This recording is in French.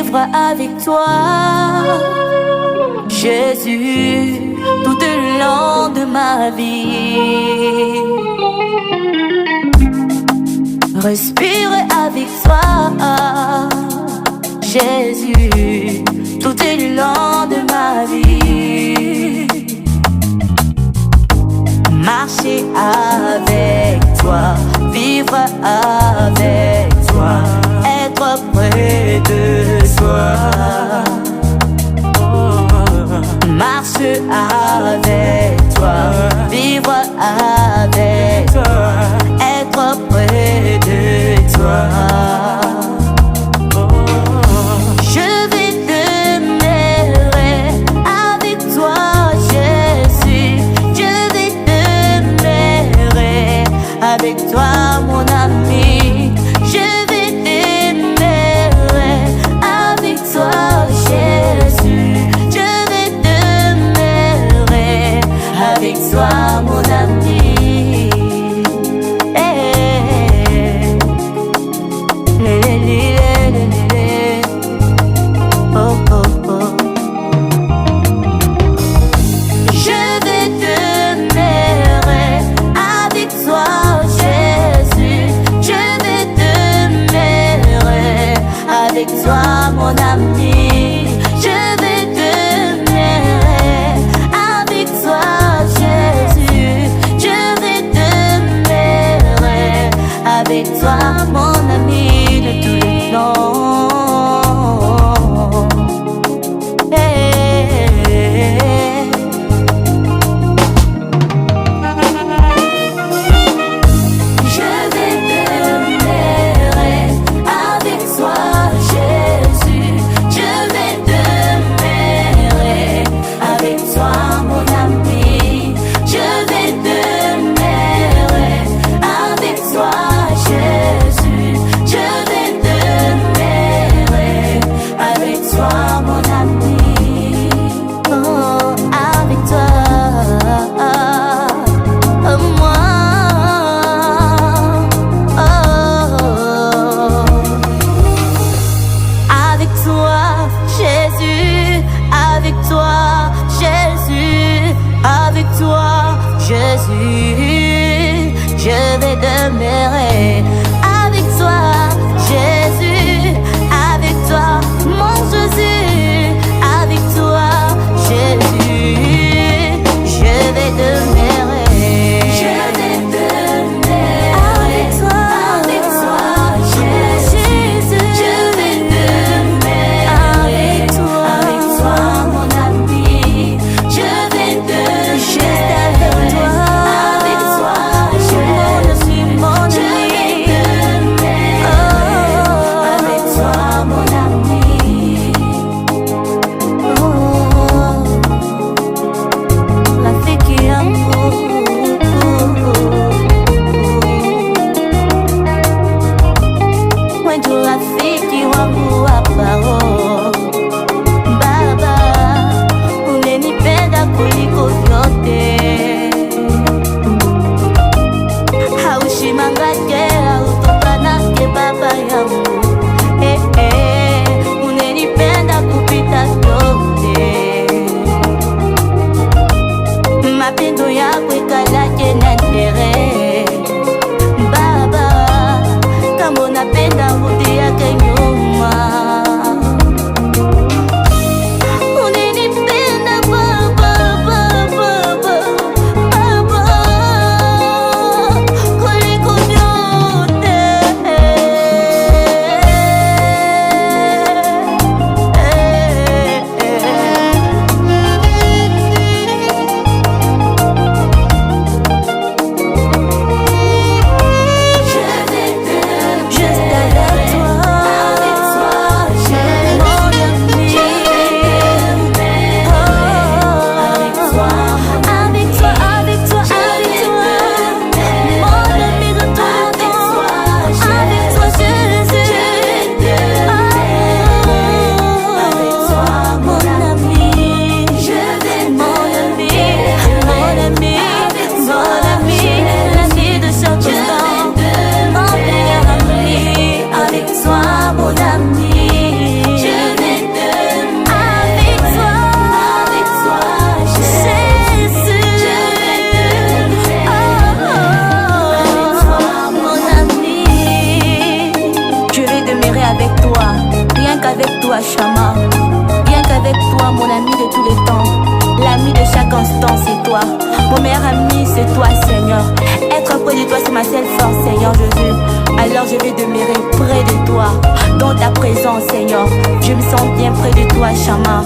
vivre avec toi, Jésus, tout le long de ma vie. Respirer avec toi, Jésus, tout le long de ma vie. Marcher avec toi, vivre avec toi, être près de toi. Marche avec toi, vivre avec toi, être près de toi. Je vais demeurer avec toi, Jésus. Je vais demeurer avec toi, mon ami. Je vais demeurer avec toi, Jésus. Je vais demeurer avec toi, mon ami. Avec toi, mon ami, je vais demeurer avec toi, Jésus. Je vais demeurer avec toi, mon ami, de tous les temps. Jésus, je vais demeurer avec toi, Jésus, avec toi, mon Jésus, avec toi, Jésus, je vais demeurer. Je vais demeurer avec toi, Jésus, je vais demeurer avec toi, mon ami, je vais demeurer. Avec toi, Jésus, mon ami. constant, c'est toi. Mon meilleur ami, c'est toi, Seigneur. Être près de toi, c'est ma seule force, Seigneur Jésus. Alors je vais demeurer près de toi, dans ta présence, Seigneur. Je me sens bien près de toi, Chama.